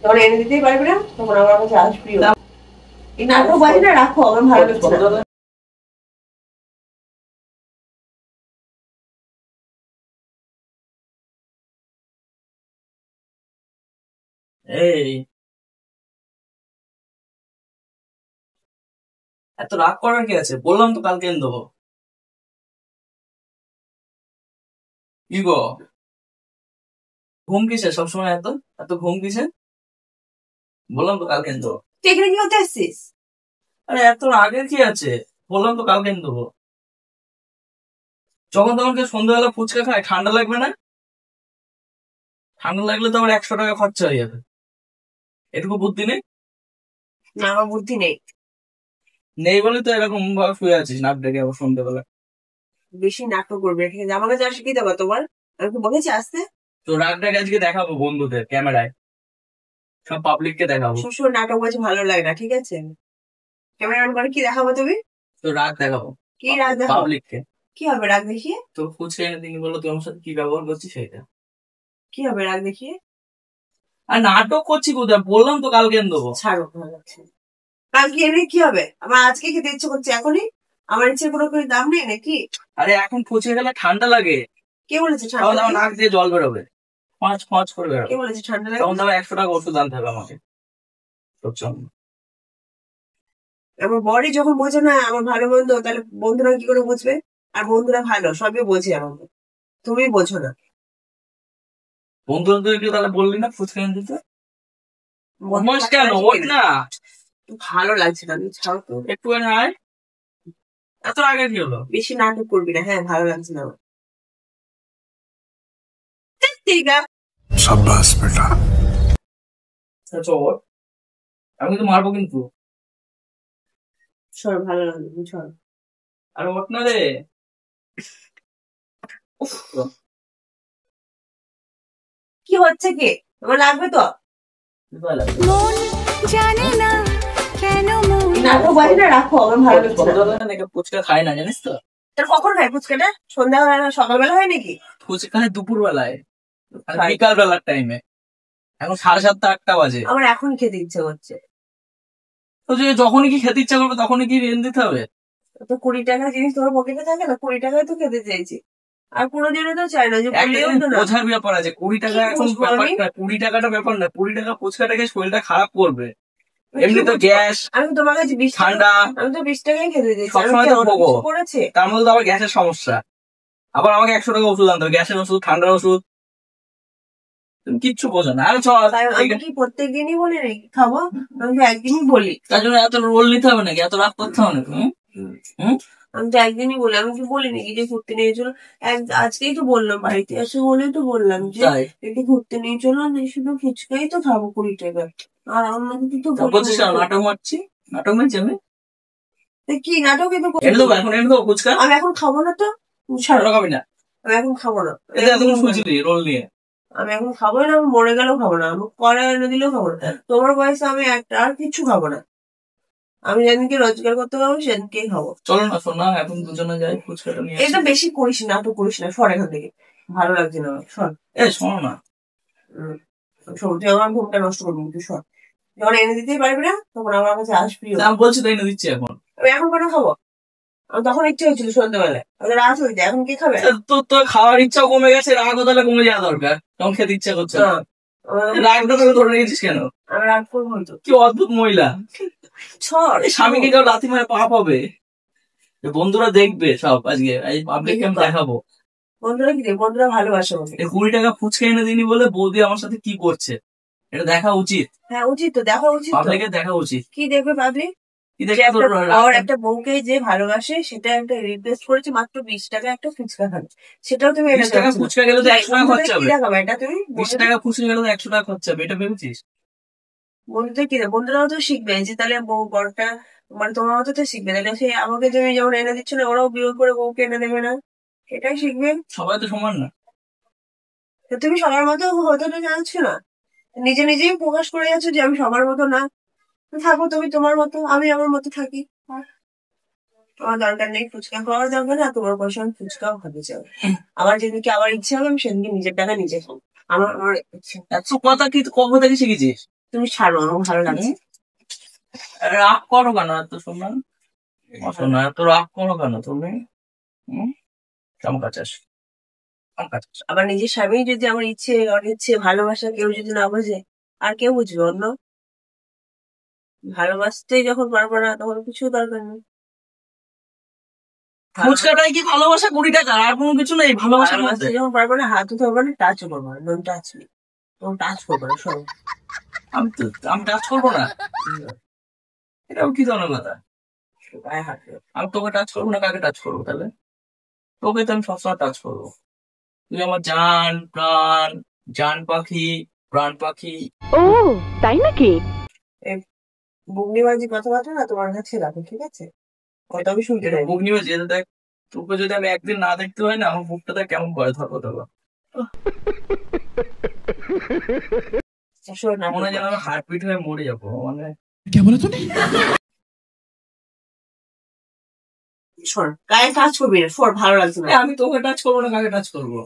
যখন এনে দিতেই পারবি না তখন আমার কাছে আসবি। এই নাটক বাজি না রাখো, আমার ভালো লাগছে না। এই এত রাগ করার কি আছে? বললাম তো কালকে এনে দেবো। কি গো, ঘুম কিসে সবসময়? এত এত ঘুম কিসে? বললাম তো কালকে এনে দেবো। তুই এখানে কি হতে আসছিস? আরে এত রাগের কি আছে? বললাম তো কালকে এনে দেবো। যখন তখন সন্ধ্যাবেলা ফুচকা খায়, ঠান্ডা লাগবে না? ঠান্ডা লাগলে তো আবার 100 টাকা খরচা হয়ে যাবে। এটুকু বুদ্ধি নেই? না, আমার বুদ্ধি নেই। নেই বলে তো এরকম ভাবে শুয়ে আছিস নাক ডেকে আবার সন্ধ্যাবেলা। বেশি নাটক করবে, ঠিক আছে? আমার কাছে আর শিখিয়ে দেবো তোমার? আমি কি বলেছি আসতে? তো রাগটাকে আজকে দেখাবো বন্ধুদের ক্যামেরায়, সব পাবলিককে দেখাবো। সবসময় নাটক বাজি ভালো লাগে না, ঠিক আছে? ক্যামেরা অন করে কি দেখাবো তুমি? তো রাগ দেখাবো কি রাগ দেখাবো? পাবলিককে। কি হবে রাগ দেখিয়ে? তো ফুচকা এনে দিন বলো, তুই আমার সাথে কি ব্যবহার করছিস সেটা। কি হবে রাগ দেখিয়ে? আর নাটক করছি কোথায়? বললাম তো কালকে এনে দেবো। ছাড়ো, ভালো লাগছে না। কালকে এনে কি হবে? আমার আজকে খেতে ইচ্ছে করছে এখনই। আমার ইচ্ছে কোনো কোনো দাম নেই নাকি? আরে এখন ফুচকা খেলে ঠান্ডা লাগে। কে বলেছে তখন ঠান্ডা আমার লাগে? নাক দিয়ে জল বেরোবে, পাঁচ পাঁচ করে কে বেরোবে। বলেছে ঠান্ডা লাগে? তখন তো আবার 100 টাকা ওষুধ আনতে হবে আমাকে। আমার বড়ি যখন বোঝে না আমার ভালো মন্দ, তাহলে বন্ধুরা কি করে বুঝবে? আর বন্ধুরা ভালো, সবই বোঝে আমাকে। তুমি বোঝো না। বন্ধুদেরকে তাহলে বললি না ফুচকা এনে দিতে? বদমাশ কেন ওঠ না, ভালো লাগছে না, ছাড়ো তো। একটুখানি আয়। এত আগে কি হলো? বেশি নাটক করবি না, হ্যাঁ? ভালো লাগছে না আমার। ঠিক আছে, शाबाश बेटा। আচ্ছা ওঠ, আমি তো মারবো কিন্তু। সর, ভালো লাগবে না, সর। আর ওঠ না রে। কি হচ্ছে কি? আমার লাগবে তো। মন জানে না কেন মন নাটক বাজি না রাখো, আমার ভালো লাগছে না। ফুচকা খায় না জানিস তো? তার কখন খাই ফুচকাটা? সন্ধ্যাবেলা না সকালবেলা হয় নাকি? ফুচকা খায় দুপুর বেলায়, বিকাল বেলার টাইমে। এখন 7:30 8টা বাজে। আমার এখন খেতে ইচ্ছে করছে। তো যে যখনই কি খেতে ইচ্ছা করবে তখনই কি রেন দিতে হবে? তো 20 টাকার জিনিস তোমার পকেটে থাকে না? 20 টাকায় তো খেতে চাইছি। আর কোনোদিনও তো চাই না যে একটা বললেও জিনিস তো না। বোঝার ব্যাপার আছে, 20 টাকা কি এখন বুঝবো আমি? ব্যাপারটা, 20 টাকাটা ব্যাপার না। 20 টাকা ফুচকাটাকে শরীরটা খারাপ করবে। এমনি তো গ্যাস, আমি তোমার কাছে 20 টাকা, ঠান্ডা, আমি তো 20 টাকায় খেতে চাইছি। সবসময় তো ভোগো। করেছে তার মধ্যে তো আবার গ্যাসের সমস্যা। আবার আমাকে 100 টাকা ওষুধ আনতে হবে, গ্যাসের ওষুধ, ঠান্ডার ওষুধ। তুমি কিচ্ছু বোঝো না। আরে চল, আমি কি প্রত্যেক দিনই বলি নাকি খাবো? আমি তো একদিনই বলি। তার জন্য এত রোল নিতে হবে নাকি? এত রাগ করতে হবে নাকি? আমি তো একদিনই বলি। আমি কি বলি নাকি যে ঘুরতে নিয়ে চলো? আজকেই তো বললাম, বাড়িতে এসে বলেই তো বললাম যে একটু ঘুরতে নিয়ে চলো, শুধু ফুচকাই তো খাবো 20 টাকা। আর অন্য কিছু তো বলছিস নাটক মারছি? নাটক মারছি আমি? কি নাটক? এনে দেবো, এখন এনে দেবো ফুচকা। আমি এখন খাবো না তো। ছাড়ো, খাবি না? আমি এখন খাবো না। এতক্ষণ শুয়েছিলি রোল নিয়ে। আমি এখন খাবো না, আমি মরে গেলেও খাবো না, আমি পরে এনে দিলেও খাবো না। তোমার বয়সে আমি একটা আর কিছু খাবো না। আমি যেদিনকে রোজগার করতে পারবো সেদিনকেই খাবো। চলো না শোনা, এখন দুজনে যাই ফুচকাটা নিয়ে। এটা বেশি করিস না, নাটক করিস না, সর এখান থেকে। ভালো লাগছে না আমার, সর। শোনো না, তুই আমার ঘুমটা নষ্ট করবি, তুই সর। যখন এনে দিতেই পারবি না তখন আমার কাছে আসবি। আমি বলছি তাই এনে দিচ্ছি এখন। আমি এখন কেন খাবো? আমি তখন ইচ্ছে হয়েছিল সন্ধ্যাবেলায়, রাত হয়ে যায়, এখন কি খাবে? তোর খাওয়ার ইচ্ছাও কমে গেছে, রাগও তাহলে কমে যাওয়া দরকার। তখন খেতে ইচ্ছা করছে না। রাগটা তাহলে ধরে রেখেছিস কেন? আমি রাগ করবো তো। কি অদ্ভুত মহিলা। সর। স্বামীকে কেউ লাথি মারে পাপ হবে। বন্ধুরা দেখবে সব আজকে, এই পাবলিককে আমি দেখাবো। বন্ধুরা কি দেখ, বন্ধুরা ভালোবাসে আমাকে। 20 টাকা ফুচকা এনে দিনি বলে বৌদি আমার সাথে কি করছে এটা দেখা উচিত। হ্যাঁ উচিত তো, দেখা উচিত। পাবলিকের দেখা উচিত। কি দেখবে পাবলিক? কি দেখে? একটা বউকে যে ভালোবাসে সেটা একটা রিকোয়েস্ট করেছে মাত্র 20 টাকা একটা ফুচকা খাবে, সেটাও তুমি 20 টাকা ফুচকা গেলে তো 100 টাকা খরচা হবে। এটা তুমি 20 টাকা ফুচকা গেলে তো 100 টাকা খরচা হবে, এটা ভেবেছিস? বন্ধুদের কি, বন্ধুরাও তো শিখবে যে তাহলে বউ বড়টা মানে তোমার মতো তো শিখবে, তাহলে সে আমাকে তুমি যেমন এনে দিচ্ছ না, ওরাও বিয়ে করে বউকে এনে দেবে না? এটাই শিখবে। সবাই তো সমান না। তুমি সবার মতো হতে তো জানছো না, নিজে নিজেই প্রকাশ করে যাচ্ছ যে আমি সবার মতো না। থাকো তুমি তোমার মতো, আমি আমার মতো থাকি। আমার দরকার নেই ফুচকা খাওয়ার দরকার না, তোমার পয়সা আমি ফুচকাও খাতে চাও। আমার যেদিনকে আবার ইচ্ছে হবে আমি সেদিনকে নিজের টাকা নিজে খাবো। আমার এত কথা কি, কথা কি শিখেছিস? তুমি ছাড়ো, আমার ভালো লাগছে। রাগ করো কেন এত সোনা? সোনা এত রাগ করো কেন তুমি? আমার কাছে আসো, আমার কাছে আসো। আবার নিজের স্বামী যদি আমার ইচ্ছে অনিচ্ছে ভালোবাসা কেউ যদি না বোঝে, আর কেউ বুঝবে অন্য? ভালোবাসতেই যখন পারবো না তখন কিছু দরকার নেই। ফুচকাটাই কি ভালোবাসা? 20 টাকা আর কোনো কিছু নেই ভালোবাসার মধ্যে? ভালোবাসতে যখন পারবো না, হাতও ধরবো না, টাচও করবো না, নন টাচ নেই, তখন টাচ করবো না, সব। আমি টাচ করবো না? এটাও কি ধরনের কথা? গায়ে হাত দেবো। আমি তোকে টাচ করবো না, কাকে টাচ করবো তাহলে? তোকে তো আমি সবসময় টাচ করবো। তুই আমার জান প্রাণ, জান পাখি, প্রাণ পাখি। ও তাই নাকি? বুগনিবাজি কথাবার্তা না তোমার কাছে রাখো, ঠিক আছে? কথা আমি শুনতে এটা চাই। বুক নিবে যেতে দেখ। তোকে যদি আমি একদিন না দেখতে হয় না, আমার বুকটা দেখ কেমন করে ধরবো ধরবো। মনে হয় যেন আমি হার্টবিট হয়ে মরে যাবো, মানে সর, গায়ে টাচ করবি না, সর, ভালো লাগছে না। আমি তোকে টাচ করবো না, কাকে টাচ করবো?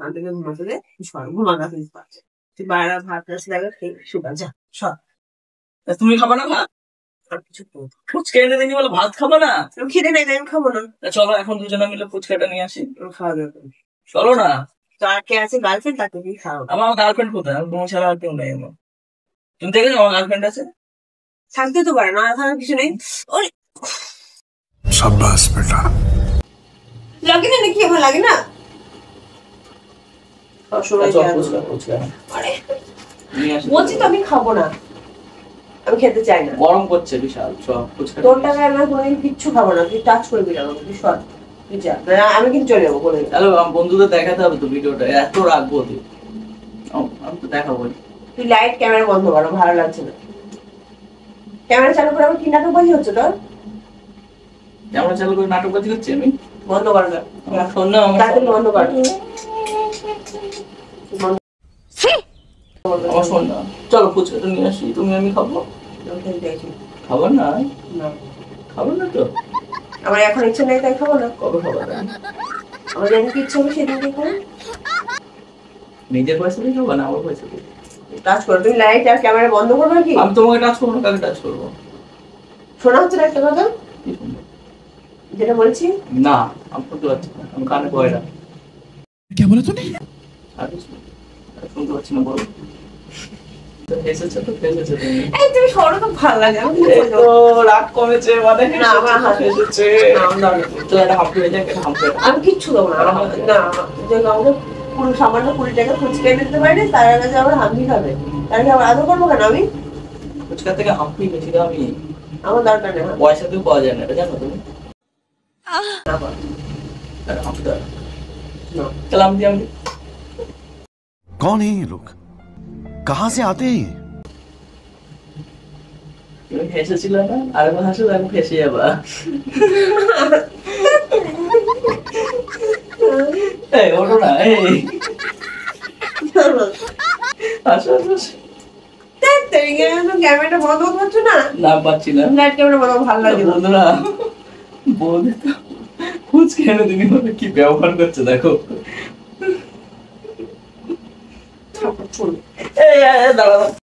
আমি তোকে ঘুমাতে দে, সর, ঘুমা গাছে পাচ্ছে। তুই বাইরে ভাত টাচ লাগে, খেয়ে শুকা যা, সর। তুমি খাবা না ভাত? আর কিছু করবো না। ফুচকা এনে দিনি বলে ভাত খাবা না? আমি খিদে নেই, আমি খাবো না। চলো এখন দুজনে মিলে ফুচকাটা নিয়ে আসি। আমি খাওয়া দাওয়া করবো। চলো না। তার কে আছে গার্লফ্রেন্ড, তাকে কি খাওয়াবো? আমার গার্লফ্রেন্ড কোথায়? আমি তোমার ছাড়া আর কেউ নেই আমার। তুমি দেখেছো আমার গার্লফ্রেন্ড আছে? থাকতে তো পারে না, থাকার কিছু নেই। ওরে शाबाश बेटा। লাগে না নাকি? আমার লাগে না। সবসময় চল কেন? ফুচকা ফুচকা আরে নিয়ে আসি। বলছি তো আমি খাবো না, আমি খেতে চাই না। গরম করছে বিশাল, চল ফুচকা। তোর টাকায় আমি কোনোদিন কিচ্ছু খাবো না, তুই টাচ করবি না আমাকে, তুই সর, তুই যা। না, আমি কিন্তু চলে যাবো বলে দিলাম। হ্যালো, আমার বন্ধুদের দেখাতে হবে তো ভিডিওটা, এত রাখবো তুই? আমি তো দেখাবো। তুই লাইট ক্যামেরা বন্ধ করো, ভালো লাগছে না। ক্যামেরা চালু করে আমার কি নাটকবাজি হচ্ছে তোর? ক্যামেরা চালু করে নাটকবাজি করছি আমি? বন্ধ কর না, আমার শোন না, আমার তাড়াতাড়ি বন্ধ কর। আমার শোন না। চলো ফুচকাটা নিয়ে আসি, তুমি আমি খাবো। আমি খেতে চাইছি খাবার না? না। খাবার না তো? আমার এখন ইচ্ছে নেই, তাই খাবো না। কবে খাবার? আমার যেদিনকে ইচ্ছে হবে সেদিনকে খাবো। নিজের পয়সা দিয়ে খাবো না আমার পয়সা দিয়ে? টাচ করো, তুমি লাইট আর ক্যামেরা বন্ধ করবে কি? আমি তোমাকে টাচ করবো না, কাকে টাচ করবো? শোনা হচ্ছে না একটা কথা কি শুনবো? যেটা বলছি? না, আমি শুনতে পাচ্ছি না, আমি কানে পয়রা। क्या बोला तूने? আর কিছু না। আর শুনতে পাচ্ছি না, বলো। তো এসেছো তো, এসেছো তুমি। এই তুমি সরো তো, ভালো লাগে। আমি কিন্তু এই তো রাগ কমেছে, মানে না, আমার হাতে এসেছে। না, আমার দাও না। তো একটা হাম্পি হয়ে যাক, একটা হাম্পি। আমি কিচ্ছু দেবো না। না, যে আমাকে পুরো সামান্য 20 টাকা ফুচকা এনে দিতে পারি, তার কাছে আমার হাম্পি খাবে, তার কি আবার আদর করবো কেন আমি? ফুচকা থেকে হাম্পি বেশি দামি। আমার দরকার নেই। পয়সা দিয়েও পাওয়া যায় না, এটা জানো তুমি? না পারো। একটা হাম্পি দাও। না। তাহলে আমি দিই, আমি দিই। कौन है ये लोग? कहाँ से आते हैं ये? তুমি হেসেছিল না? আরেকবার হাসো, আমি ফেসে যাবা। এই ওঠো না, এই হাসো হাসো। ক্যামেরাটা বন্ধ করছো না? না পাচ্ছি না। লাইট ক্যামেরা বন্ধ, ভালো লাগে না। বন্ধুরা, বৌদি তো ফুচকা এনে দিনি বলে কি ব্যবহার করছে দেখো। এই দাঁড়া।